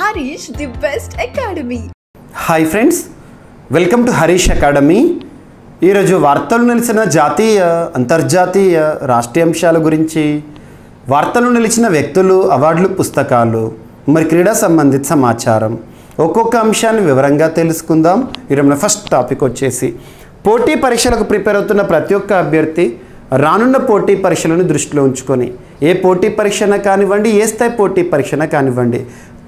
Harish, the best academy. Hi friends, welcome to Harish academy. ఈరోజు వార్తలు నిలిచిన జాతీయ అంతర్జాతీయ రాష్ట్రీయ అంశాల గురించి, వార్తలు నిలిచిన వ్యక్తులు, అవార్డులు, పుస్తకాలు, మరి క్రీడా సంబంధిత సమాచారం, ఒక్కొక్క అంశాన్ని వివరంగా తెలుసుకుందాం. ఈరోజు మన ఫస్ట్ టాపిక్ వచ్చేసి పోటీ పరీక్షలకు ప్రిపేర్ అవుతున్న ప్రతి ఒక్క అభ్యర్థి రానున్న పోటీ పరీక్షలను దృష్టిలో ఉంచుకొని ఏ పోటీ పరీక్షన కానివ్వండి, ఏ స్థాయి పోటీ పరీక్షన కానివ్వండి,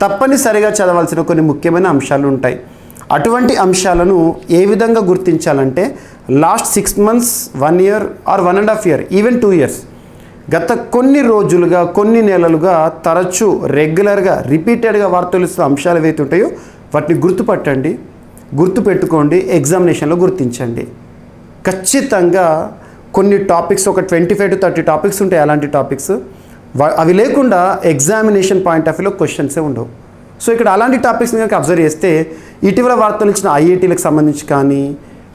తప్పనిసరిగా చదవాల్సిన కొన్ని ముఖ్యమైన అంశాలు ఉంటాయి. అటువంటి అంశాలను ఏ విధంగా గుర్తించాలంటే last 6 months, 1 year or 1.5 year, even 2 years, గత కొన్ని రోజులుగా, కొన్ని నెలలుగా తరచూ రెగ్యులర్గా రిపీటెడ్గా వార్తలు ఇస్తున్న అంశాలు ఏవైతే ఉంటాయో వాటిని గుర్తుపట్టండి, గుర్తుపెట్టుకోండి, ఎగ్జామినేషన్లో గుర్తించండి. ఖచ్చితంగా కొన్ని టాపిక్స్, ఒక 25 to 30 టాపిక్స్ ఉంటాయి. అలాంటి టాపిక్స్ అవి లేకుండా ఎగ్జామినేషన్ పాయింట్ ఆఫ్ వ్యూలో క్వశ్చన్సే ఉండవు. సో ఇక్కడ అలాంటి టాపిక్స్ కనుక అబ్జర్వ్ చేస్తే ఇటీవల వార్తలు ఇచ్చిన ఐఐటీలకు సంబంధించి కానీ,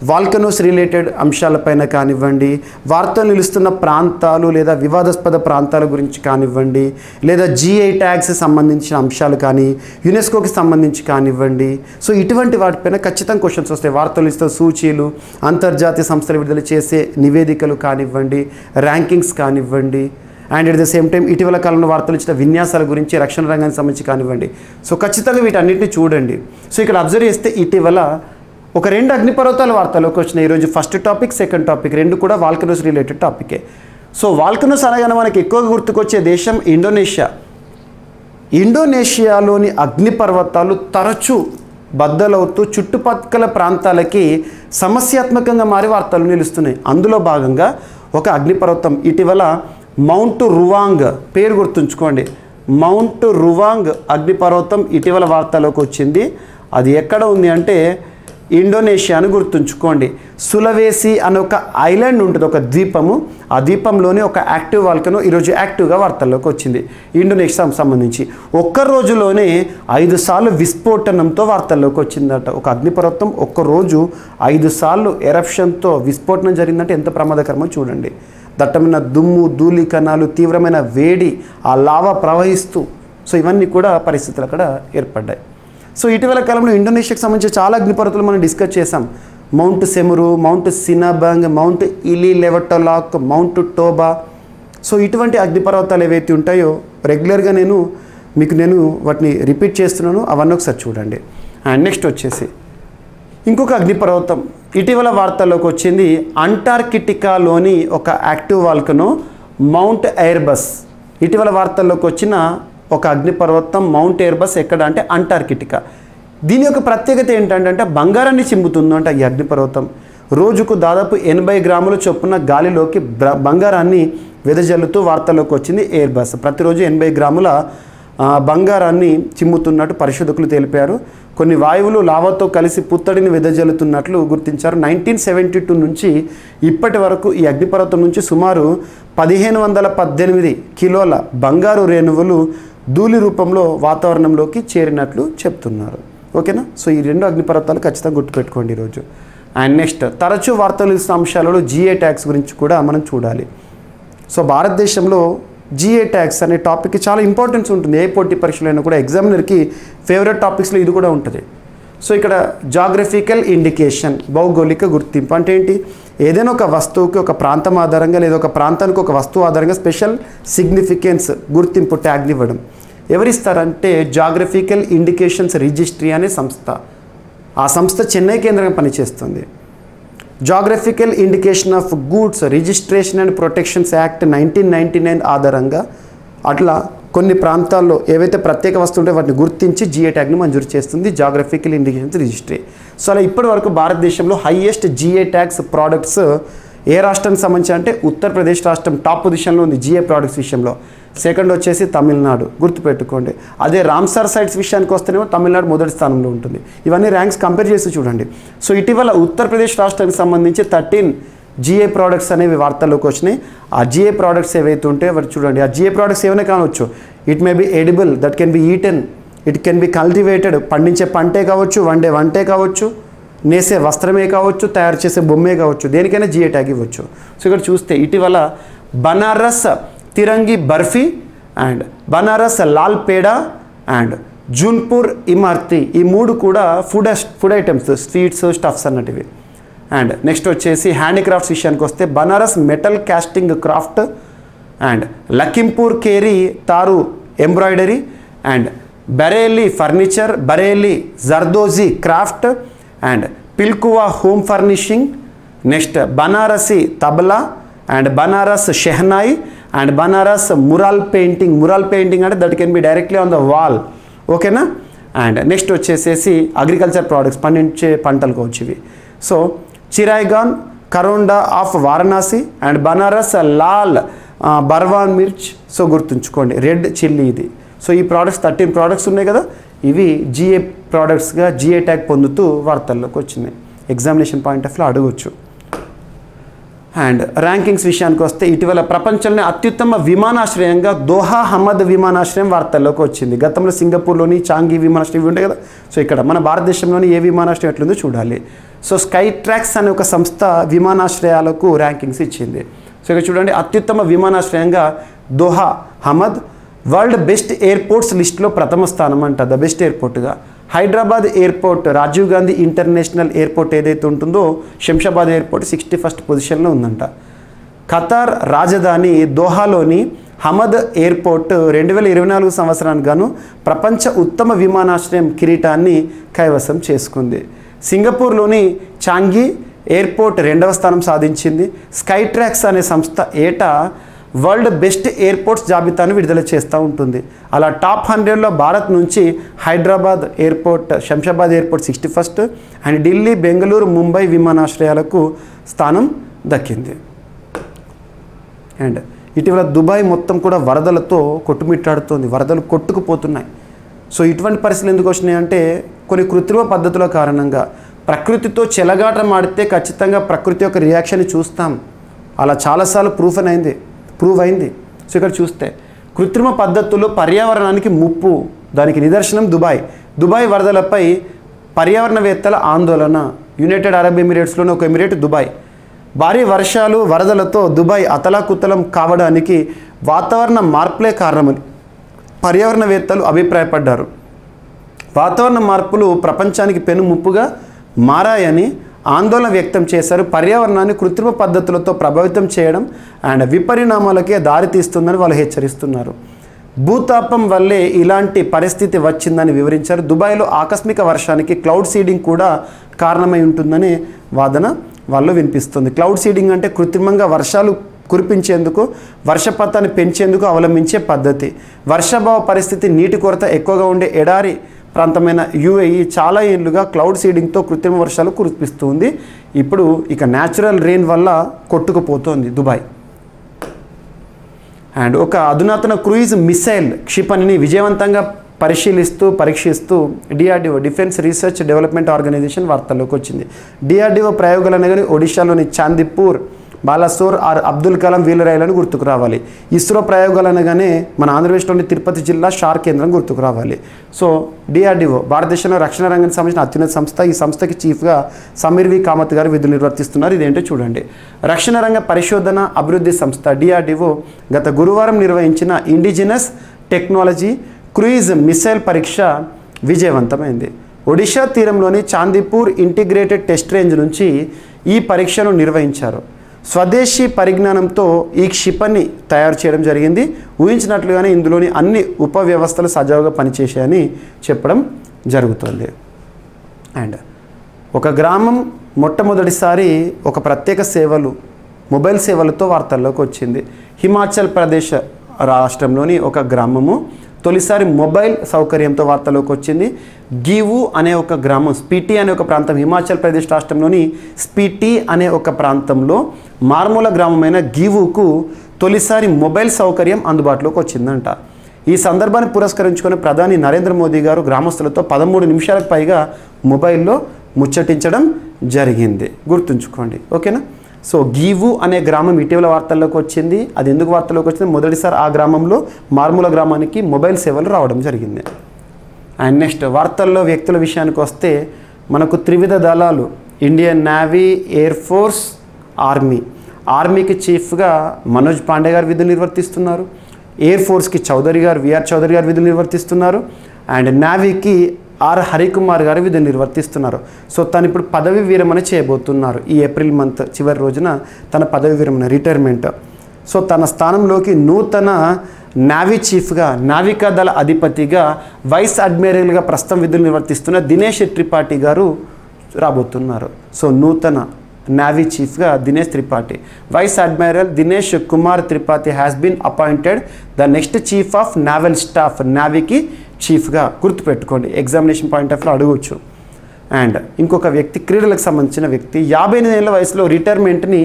వాల్కనోస్ రిలేటెడ్ అంశాలపైన కానివ్వండి, వార్తలు నిలుస్తున్న ప్రాంతాలు లేదా వివాదాస్పద ప్రాంతాల గురించి కానివ్వండి, లేదా GI ట్యాగ్స్ సంబంధించిన అంశాలు కానీ, యునెస్కోకి సంబంధించి కానివ్వండి, సో ఇటువంటి వాటిపైన ఖచ్చితంగా క్వశ్చన్స్ వస్తాయి. వార్తలు ఇస్తున్న సూచీలు, అంతర్జాతీయ సంస్థలు విడుదల చేసే నివేదికలు కానివ్వండి, ర్యాంకింగ్స్ కానివ్వండి, and at the same time ఇటీవల కాలంలో వార్తలు ఇచ్చిన విన్యాసాల గురించి, రక్షణ రంగానికి సంబంధించి కానివ్వండి. సో ఖచ్చితంగా వీటన్నిటిని చూడండి. సో ఇక్కడ అబ్జర్వ్ చేస్తే ఇటీవల ఒక 2 అగ్నిపర్వతాల వార్తలోకి వచ్చినాయి. ఈరోజు ఫస్ట్ టాపిక్, సెకండ్ టాపిక్ రెండు కూడా వాల్కనోస్ రిలేటెడ్ టాపికే. సో వాల్కనోస్ అనగానే మనకి ఎక్కువగా గుర్తుకొచ్చే దేశం ఇండోనేషియా. ఇండోనేషియాలోని అగ్నిపర్వతాలు తరచూ బద్దలవుతూ చుట్టుపక్కల ప్రాంతాలకి సమస్యాత్మకంగా మారి వార్తలు నిలుస్తున్నాయి. అందులో భాగంగా ఒక అగ్నిపర్వతం ఇటీవల మౌంట్ రువాంగ్, పేరు గుర్తుంచుకోండి, మౌంట్ రువాంగ్ అగ్నిపర్వతం ఇటీవల వార్తలోకి వచ్చింది. అది ఎక్కడ ఉంది అంటే ఇండోనేషియా అని గుర్తుంచుకోండి. సులవేసి అనే ఒక ఐలాండ్ ఉంటుంది, ఒక ద్వీపము. ఆ ద్వీపంలోనే ఒక యాక్టివ్ వాల్కనో ఈరోజు యాక్టివ్గా వార్తల్లోకి వచ్చింది ఇండోనేషియాకు సంబంధించి. ఒక్క రోజులోనే 5 సార్లు విస్ఫోటనంతో వార్తల్లోకి వచ్చిందట. ఒక అగ్నిపర్వతం ఒక్కరోజు 5 సార్లు ఎరప్షన్తో విస్ఫోటనం జరిగిందంటే ఎంత ప్రమాదకరమో చూడండి. దట్టమైన దుమ్ము, ధూళి కణాలు, తీవ్రమైన వేడి, ఆ లావా ప్రవహిస్తూ, సో ఇవన్నీ కూడా పరిస్థితులు అక్కడ ఏర్పడ్డాయి. సో ఇటీవల కాలంలో ఇండోనేషియాకి సంబంధించి చాలా అగ్నిపర్వతాలు మనం డిస్కస్ చేసాం. Mount Semeru, mount Sinabung, mount Ili Lewotolok, mount Toba. So ఇటువంటి అగ్నిపర్వతాలు ఏవైతే ఉంటాయో రెగ్యులర్గా నేను వాటిని రిపీట్ చేస్తున్నాను, అవన్నీ ఒకసారి చూడండి. అండ్ నెక్స్ట్ వచ్చేసి ఇంకొక అగ్నిపర్వతం ఇటీవల వార్తల్లోకి వచ్చింది. అంటార్కిటికాలోని ఒక యాక్టివ్ వాల్కనో మౌంట్ ఎయిర్బస్. ఇటీవల వార్తల్లోకి వచ్చిన ఒక అగ్నిపర్వతం మౌంట్ ఎయిర్బస్ ఎక్కడ అంటే అంటార్కిటికా. దీని యొక్క ప్రత్యేకత ఏంటంటే బంగారాన్ని చిమ్ముతుందంట ఈ అగ్నిపర్వతం. రోజుకు దాదాపు 80 గ్రాముల చొప్పున గాలిలోకి బంగారాన్ని వెదజల్లుతూ వార్తల్లోకి వచ్చింది ఎయిర్బస్. ప్రతిరోజు 80 గ్రాముల బంగారాన్ని చిమ్ముతున్నట్టు పరిశోధకులు తెలిపారు. కొన్ని వాయువులు లావాతో కలిసి పుత్తడిని వెదజల్లుతున్నట్లు గుర్తించారు. 1972 నుంచి ఇప్పటి వరకు ఈ అగ్నిపర్వతం నుంచి సుమారు 1518 కిలోల బంగారు రేణువులు ధూళి రూపంలో వాతావరణంలోకి చేరినట్లు చెప్తున్నారు. ఓకేనా? సో ఈ 2 అగ్నిపర్వతాలు ఖచ్చితంగా గుర్తుపెట్టుకోండి ఈరోజు. అండ్ నెక్స్ట్ తరచూ వార్తలు ఇస్తున్న అంశాలలో GI ట్యాగ్స్ గురించి కూడా మనం చూడాలి. సో భారతదేశంలో GI ట్యాగ్స్ అనే టాపిక్కి చాలా ఇంపార్టెన్స్ ఉంటుంది. ఏ పోటీ పరీక్షలైనా కూడా ఎగ్జామినర్కి ఫేవరెట్ టాపిక్స్లో ఇది కూడా ఉంటుంది. సో ఇక్కడ జాగ్రఫికల్ ఇండికేషన్, భౌగోళిక గుర్తింపు అంటే ఏంటి? ఏదైనా ఒక వస్తువుకి ఒక ప్రాంతం ఆధారంగా లేదా ఒక ప్రాంతానికి ఒక వస్తువు ఆధారంగా స్పెషల్ సిగ్నిఫికెన్స్ గుర్తింపు ట్యాగ్ని ఇవ్వడం. ఎవరిస్తారంటే జాగ్రఫికల్ ఇండికేషన్స్ రిజిస్ట్రీ అనే సంస్థ. ఆ సంస్థ చెన్నై కేంద్రంగా పనిచేస్తుంది. Geographical indication of goods registration and protections act 1999 ఆధారంగా అట్లా కొన్ని ప్రాంతాల్లో ఏవైతే ప్రత్యేక వస్తువులు ఉంటాయో వాటిని గుర్తించి GI ట్యాగ్ని మంజూరు చేస్తుంది జాగ్రఫికల్ ఇండికేషన్స్ రిజిస్ట్రీ. సో అలా ఇప్పటి వరకు భారతదేశంలో హైయెస్ట్ GI ట్యాగ్స్ ప్రోడక్ట్స్ ఏ రాష్ట్రానికి సంబంధించి అంటే ఉత్తరప్రదేశ్ రాష్ట్రం టాప్ పొజిషన్లో ఉంది GI ప్రోడక్ట్స్ విషయంలో. సెకండ్ వచ్చేసి తమిళనాడు, గుర్తుపెట్టుకోండి. అదే రామ్సార్ సైట్స్ విషయానికి వస్తేనేమో తమిళనాడు మొదటి స్థానంలో ఉంటుంది. ఇవన్నీ ర్యాంక్స్ కంపేర్ చేసి చూడండి. సో ఇటీవల ఉత్తరప్రదేశ్ రాష్ట్రానికి సంబంధించి 13 GI ప్రోడక్ట్స్ అనేవి వార్తల్లోకి వచ్చినాయి. ఆ GI ప్రోడక్ట్స్ ఏవైతే ఉంటే వాటి చూడండి. ఆ GI ప్రోడక్ట్స్ ఏమైనా కావచ్చు. It may be edible, that can B eaten, it can be cultivated, పండించే పంటే కావచ్చు, వంటే కావచ్చు, నేసే వస్త్రమే కావచ్చు, తయారు చేసే బొమ్మే కావచ్చు, దేనికైనా GI ట్యాగ్ ఇవ్వచ్చు. సో ఇక్కడ చూస్తే ఇటీవల బనారస్ తిరంగి బర్ఫీ అండ్ బనారస్ లాల్ పేడా అండ్ జూన్పూర్ ఇమార్తి, ఈ 3 కూడా ఫుడ్ ఐటమ్స్, స్వీట్స్, స్టఫ్స్ అన్నటివి. అండ్ నెక్స్ట్ వచ్చేసి హ్యాండీక్రాఫ్ట్స్ విషయానికి వస్తే Banaras metal casting craft and Lakhimpur Kheri Tharu embroidery and Bareilly furniture, Bareilly Zardozi craft and Pilkhuwa home furnishing. Next Banarasi tabla and Banaras shehnai and Banaras mural painting. Mural painting అంటే that can be directly on the wall, ఓకేనా. And next వచ్చేసేసి agriculture products, పండించే పంటలకు వచ్చేవి. So Chiraigaon karonda of Varanasi and Banaras Lal Barwan Mirch. So గుర్తుంచుకోండి, red chilli ఇది. So ఈ products 13 products ఉన్నాయి కదా, ఇవి జిఏ ప్రోడక్ట్స్గా జిఏ ట్యాగ్ పొందుతూ వార్తల్లోకి వచ్చినాయి. ఎగ్జామినేషన్ పాయింట్ ఆఫ్ వ్యూ అడగవచ్చు. అండ్ ర్యాంకింగ్స్ విషయానికి వస్తే ఇటీవల ప్రపంచంలోనే అత్యుత్తమ విమానాశ్రయంగా దోహా హమద్ విమానాశ్రయం వార్తల్లోకి వచ్చింది. గతంలో సింగపూర్లోని చాంగి విమానాశ్రయం ఉంటాయి కదా, సో ఇక్కడ మన భారతదేశంలోని ఏ విమానాశ్రయం ఎట్లుందో చూడాలి. సో స్కై ట్రాక్స్ అనే ఒక సంస్థ విమానాశ్రయాలకు ర్యాంకింగ్స్ ఇచ్చింది. సో ఇక్కడ చూడండి, అత్యుత్తమ విమానాశ్రయంగా Doha Hamad world best airports లిస్ట్లో ప్రథమ స్థానం అంట, ద బెస్ట్ ఎయిర్పోర్ట్గా. Hyderabad airport, Rajiv Gandhi international airport ఏదైతే ఉంటుందో శంషాబాద్ ఎయిర్పోర్ట్ 61st పొజిషన్లో ఉందంట. ఖతార్ రాజధాని దోహాలోని హమద్ ఎయిర్పోర్ట్ 2024 సంవత్సరానికి గాను ప్రపంచ ఉత్తమ విమానాశ్రయం కిరీటాన్ని కైవసం చేసుకుంది. సింగపూర్లోని చాంగి ఎయిర్పోర్ట్ 2వ స్థానం సాధించింది. స్కై ట్రాక్స్ అనే సంస్థ ఏటా వరల్డ్ బెస్ట్ ఎయిర్పోర్ట్స్ జాబితాను విడుదల చేస్తూ ఉంటుంది. అలా టాప్ 100లో భారత్ నుంచి Hyderabad airport, Shamshabad airport 61st and Delhi, Bengaluru, Mumbai విమానాశ్రయాలకు స్థానం దక్కింది. అండ్ ఇటీవల దుబాయ్ మొత్తం కూడా వరదలతో కొట్టుమిట్టాడుతోంది, వరదలు కొట్టుకుపోతున్నాయి. సో ఇటువంటి పరిస్థితులు ఎందుకు వచ్చినాయి అంటే కొన్ని కృత్రిమ పద్ధతుల కారణంగా. ప్రకృతితో చెలగాటం ఆడితే ఖచ్చితంగా ప్రకృతి యొక్క రియాక్షన్ చూస్తాం, అలా చాలాసార్లు ప్రూవ్ అయింది. సో ఇక్కడ చూస్తే కృత్రిమ పద్ధతుల్లో పర్యావరణానికి ముప్పు, దానికి నిదర్శనం దుబాయ్ వరదలపై పర్యావరణవేత్తల ఆందోళన. యునైటెడ్ అరబ్ ఎమిరేట్స్లోని ఒక ఎమిరేట్ దుబాయ్. భారీ వర్షాలు వరదలతో దుబాయ్ అతలాకుతలం కావడానికి వాతావరణ మార్పులే కారణమని పర్యావరణవేత్తలు అభిప్రాయపడ్డారు. వాతావరణ మార్పులు ప్రపంచానికి పెను ముప్పుగా మారాయని ఆందోళన వ్యక్తం చేశారు. పర్యావరణాన్ని కృత్రిమ పద్ధతులతో ప్రభావితం చేయడం అండ్ విపరిణామాలకే దారితీస్తుందని వాళ్ళు హెచ్చరిస్తున్నారు. భూతాపం వల్లే ఇలాంటి పరిస్థితి వచ్చిందని వివరించారు. దుబాయ్లో ఆకస్మిక వర్షానికి క్లౌడ్ సీడింగ్ కూడా కారణమై ఉంటుందని వాదన వాళ్ళు వినిపిస్తుంది. క్లౌడ్ సీడింగ్ అంటే కృత్రిమంగా వర్షాలు కురిపించేందుకు, వర్షపాతాన్ని పెంచేందుకు అవలంబించే పద్ధతి. వర్షాభావ పరిస్థితి, నీటి కొరత ఎక్కువగా ఉండే ఎడారి ప్రాంతమైన యుఏఈ చాలా ఏళ్ళుగా క్లౌడ్ సీడింగ్తో కృత్రిమ వర్షాలు కురిపిస్తుంది. ఇప్పుడు ఇక న్యాచురల్ రెయిన్ వల్ల కొట్టుకుపోతోంది దుబాయ్. అండ్ ఒక అధునాతన క్రూయిజ్ మిసైల్ క్షిపణిని విజయవంతంగా పరీక్షిస్తూ DRDO, defence research development organisation వార్తల్లోకి వచ్చింది. డిఆర్డిఓ ప్రయోగాలనగానే ఒడిశాలోని చాందీపూర్, బాలాసోర్ ఆర్ అబ్దుల్ కలాం వీలరైలను గుర్తుకు రావాలి. ఇస్రో ప్రయోగాలు అనగానే మన ఆంధ్రప్రదేశ్లోని తిరుపతి జిల్లా షార్ కేంద్రం గుర్తుకు రావాలి. సో డిఆర్డిఓ భారతదేశంలో రక్షణ రంగానికి సంబంధించిన అత్యున్నత సంస్థ. ఈ సంస్థకి చీఫ్గా సమీర్ వి కామత్ గారు విధులు నిర్వర్తిస్తున్నారు. ఇదేంటో చూడండి. రక్షణ రంగ పరిశోధన అభివృద్ధి సంస్థ డిఆర్డిఓ గత గురువారం నిర్వహించిన ఇండిజినస్ టెక్నాలజీ క్రూయిజ్ మిసైల్ పరీక్ష విజయవంతమైంది. ఒడిషా తీరంలోని చాందీపూర్ ఇంటిగ్రేటెడ్ టెస్ట్ రేంజ్ నుంచి ఈ పరీక్షను నిర్వహించారు. స్వదేశీ పరిజ్ఞానంతో ఈ క్షిపణి తయారు చేయడం జరిగింది. ఊహించినట్లుగానే ఇందులోని అన్ని ఉపవ్యవస్థలు సజావుగా పనిచేసాయని చెప్పడం జరుగుతుంది. అండ్ ఒక గ్రామం మొట్టమొదటిసారి ఒక ప్రత్యేక మొబైల్ సేవలతో వార్తల్లోకి వచ్చింది. హిమాచల్ ప్రదేశ్ రాష్ట్రంలోని ఒక గ్రామము తొలిసారి మొబైల్ సౌకర్యంతో వార్తలోకి వచ్చింది. గివు అనే ఒక గ్రామం, స్పీటీ అనే ఒక ప్రాంతం, హిమాచల్ ప్రదేశ్ రాష్ట్రంలోని స్పీటీ అనే ఒక ప్రాంతంలో మారుమూల గ్రామమైన గివుకు తొలిసారి మొబైల్ సౌకర్యం అందుబాటులోకి వచ్చిందంట. ఈ సందర్భాన్ని పురస్కరించుకొని ప్రధాని నరేంద్ర మోదీ గారు గ్రామస్తులతో 13 నిమిషాలకు పైగా మొబైల్లో ముచ్చటించడం జరిగింది. గుర్తుంచుకోండి, ఓకేనా. సో గివు అనే గ్రామం ఇటీవల వార్తల్లోకి వచ్చింది. అది ఎందుకు వార్తల్లోకి వచ్చింది? మొదటిసారి ఆ గ్రామంలో మారుమూల గ్రామానికి మొబైల్ సేవలు రావడం జరిగింది. అండ్ నెక్స్ట్ వార్తల్లో వ్యక్తుల విషయానికి వస్తే మనకు త్రివిధ దళాలు, ఇండియన్ నేవీ, ఎయిర్ ఫోర్స్, ఆర్మీకి చీఫ్గా మనోజ్ పాండే గారు విధులు నిర్వర్తిస్తున్నారు. ఎయిర్ ఫోర్స్కి విఆర్ చౌదరి గారు విధులు నిర్వర్తిస్తున్నారు. అండ్ నావీకి ఆర్ హరికుమార్ గారు విధులు నిర్వర్తిస్తున్నారు. సో తను ఇప్పుడు పదవి విరమణ చేయబోతున్నారు. ఈ ఏప్రిల్ మంత్ చివరి రోజున తన పదవి విరమణ రిటైర్మెంట్. సో తన స్థానంలోకి నూతన నావీ చీఫ్గా, నావికాదళ అధిపతిగా, వైస్ అడ్మిరల్గా ప్రస్తుతం విధులు నిర్వర్తిస్తున్న దినేష్ త్రిపాఠి గారు రాబోతున్నారు. సో నూతన నావీ చీఫ్గా Dinesh Tripathi. Vice admiral Dinesh Kumar Tripathi has been appointed the next chief of naval staff. నావీకి చీఫ్గా గుర్తుపెట్టుకోండి, ఎగ్జామినేషన్ పాయింట్ ఆఫ్ వ్యూలో అడగవచ్చు. అండ్ ఇంకొక వ్యక్తి, క్రీడలకు సంబంధించిన వ్యక్తి, 58 ఏళ్ళ వయసులో రిటైర్మెంట్ని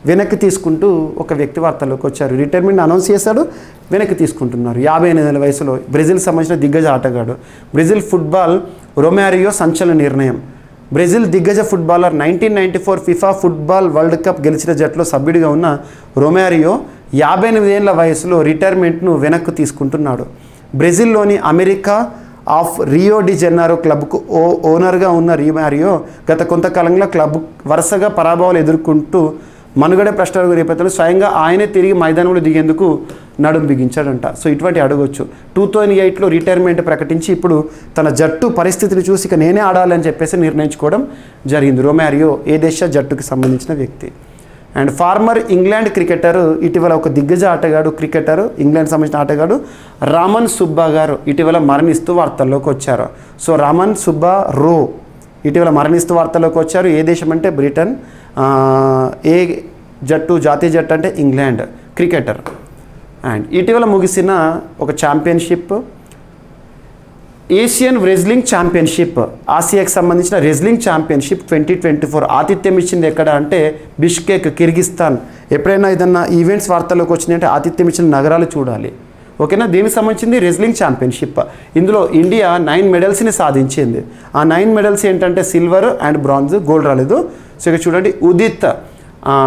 వెనక్కి తీసుకుంటూ ఒక వ్యక్తి వార్తల్లోకి వచ్చారు. రిటైర్మెంట్ అనౌన్స్ చేశాడు, వెనక్కి తీసుకుంటున్నారు. 58 ఏళ్ళ వయసులో బ్రెజిల్ సంబంధించిన దిగ్గజ ఆటగాడు. బ్రెజిల్ ఫుట్బాల్ రొమారియో సంచలన నిర్ణయం. బ్రెజిల్ దిగ్గజ footballer 1994 FIFA football world cup గెలిచిన జట్టులో సభ్యుడిగా ఉన్న రొమారియో 58 ఏళ్ళ వయసులో రిటైర్మెంట్ను వెనక్కి తీసుకుంటున్నాడు. బ్రెజిల్లోని అమెరికా ఆఫ్ రియో డి జెన్నారో క్లబ్కు ఓనర్గా ఉన్న రొమారియో గత కొంతకాలంగా క్లబ్ వరుసగా పరాభవాలు ఎదుర్కొంటూ మనుగడ ప్రశ్నల నేపథ్యంలో స్వయంగా ఆయనే తిరిగి మైదానంలో దిగేందుకు నడుం బిగించాడంట. సో ఇటువంటి అడగొచ్చు. 2008లో రిటైర్మెంట్ ప్రకటించి ఇప్పుడు తన జట్టు పరిస్థితిని చూసి ఇక నేనే ఆడాలని చెప్పేసి నిర్ణయించుకోవడం జరిగింది. రొమారియో ఏ దేశ జట్టుకి సంబంధించిన వ్యక్తి. అండ్ ఫార్మర్ ఇంగ్లాండ్ క్రికెటర్, ఇటీవల ఒక దిగ్గజ ఆటగాడు, క్రికెటర్, ఇంగ్లాండ్ సంబంధించిన ఆటగాడు రామన్ సుబ్బా గారు ఇటీవల మరణిస్తూ వార్తల్లోకి వచ్చారు. సో రామన్ సుబ్బా రో ఇటీవల మరణిస్తూ వార్తల్లోకి వచ్చారు. ఏ దేశం అంటే బ్రిటన్. ఏ జట్టు, జాతీయ జట్టు అంటే ఇంగ్లాండ్ క్రికెటర్. అండ్ ఇటీవల ముగిసిన ఒక ఛాంపియన్షిప్, ఏషియన్ రెజ్లింగ్ ఛాంపియన్షిప్, ఆసియాకి సంబంధించిన రెజ్లింగ్ ఛాంపియన్షిప్ 2024 ఆతిథ్యం ఇచ్చింది ఎక్కడ అంటే బిష్కేక్, కిర్గిస్తాన్. ఎప్పుడైనా ఏదన్నా ఈవెంట్స్ వార్తల్లోకి వచ్చినాయంటే ఆతిథ్యం ఇచ్చిన నగరాలు చూడాలి. ఓకేనా. దీనికి సంబంధించింది రెజ్లింగ్ ఛాంపియన్షిప్. ఇందులో ఇండియా 9 మెడల్స్ని సాధించింది. ఆ 9 మెడల్స్ ఏంటంటే సిల్వర్ అండ్ బ్రాంజ్, గోల్డ్ రాలేదు. సో ఇక్కడ చూడండి, ఉదిత్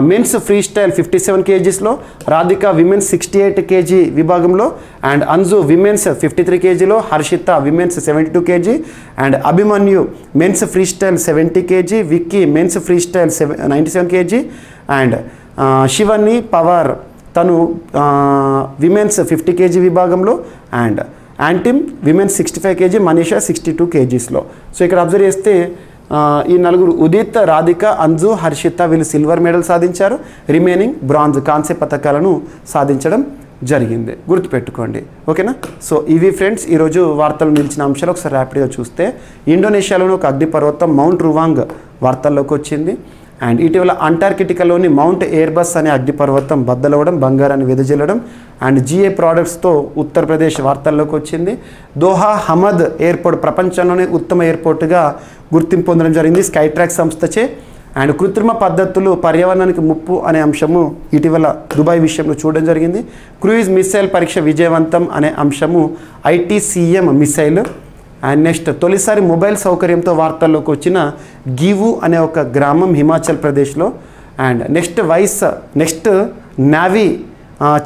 మెన్స్ ఫ్రీ స్టైల్ 57 kgsలో, రాధిక విమెన్స్ 68 kg విభాగంలో, అండ్ అంజు విమెన్స్ 53 kgలో, Harshita women's 72 kg, and Abhimanyu men's freestyle 70 kg, Vicky men's freestyle 97 kg, and Shivani Pawar తను విమెన్స్ 50 kg విభాగంలో, and Antim women's 65 kg, Manisha 62 kgsలో. So ఇక్కడ అబ్జర్వ్ చేస్తే ఈ నలుగురు ఉదిత్, రాధిక, అంజు, హర్షిత వీళ్ళు సిల్వర్ మెడల్ సాధించారు. రిమైనింగ్ బ్రాంజ్, కాంస్య పథకాలను సాధించడం జరిగింది. గుర్తుపెట్టుకోండి. ఓకేనా. సో ఇవి ఫ్రెండ్స్ ఈరోజు వార్తలు నిలిచిన అంశాలు. ఒకసారి ర్యాపిడ్గా చూస్తే, ఇండోనేషియాలోని ఒక అగ్నిపర్వతం మౌంట్ రువాంగ్ వార్తల్లోకి వచ్చింది. అండ్ ఇటీవల అంటార్కిటికాలోని మౌంట్ ఎయిర్బస్ అనే అగ్నిపర్వతం బద్దలవడం, బంగారాన్ని వెదజల్లడం. అండ్ జిఏ ప్రోడక్ట్స్తో ఉత్తరప్రదేశ్ వార్తల్లోకి వచ్చింది. దోహా హమద్ ఎయిర్పోర్ట్ ప్రపంచంలోనే ఉత్తమ ఎయిర్పోర్టుగా గుర్తింపు పొందడం జరిగింది స్కై ట్రాక్ సంస్థచే. అండ్ కృత్రిమ పద్ధతులు పర్యావరణానికి ముప్పు అనే అంశము ఇటీవల దుబాయ్ విషయంలో చూడడం జరిగింది. క్రూయిజ్ మిసైల్ పరీక్ష విజయవంతం అనే అంశము ITCM మిసైల్. అండ్ నెక్స్ట్, తొలిసారి మొబైల్ సౌకర్యంతో వార్తల్లోకి వచ్చిన గివు అనే ఒక గ్రామం హిమాచల్ ప్రదేశ్లో. అండ్ నెక్స్ట్ నావీ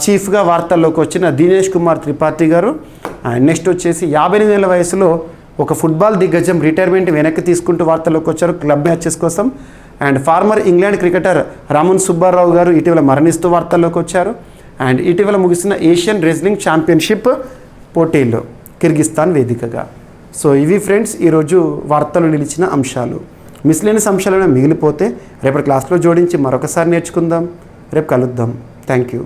చీఫ్గా వార్తల్లోకి వచ్చిన దినేష్ కుమార్ త్రిపాఠి గారు. అండ్ నెక్స్ట్ వచ్చేసి 58 ఏళ్ళ వయసులో ఒక ఫుట్బాల్ దిగ్గజం రిటైర్మెంట్ వెనక్కి తీసుకుంటూ వార్తల్లోకి వచ్చారు క్లబ్ మ్యాచెస్ కోసం. And former England cricketer Raman Subbarao garu ఇటీవల మరణిస్తూ వార్తల్లోకి వచ్చారు. అండ్ ఇటీవల ముగిసిన ఏషియన్ రెజ్లింగ్ ఛాంపియన్షిప్ పోటీల్లో కిర్గిస్తాన్ వేదికగా. సో ఇవి ఫ్రెండ్స్ ఈరోజు వార్తలు నిలిచిన అంశాలు. మిస్లేనియస్ అంశాలను మిగిలిపోతే రేపటి క్లాస్లో జోడించి మరొకసారి నేర్చుకుందాం. రేపు కలుద్దాం. Thank you.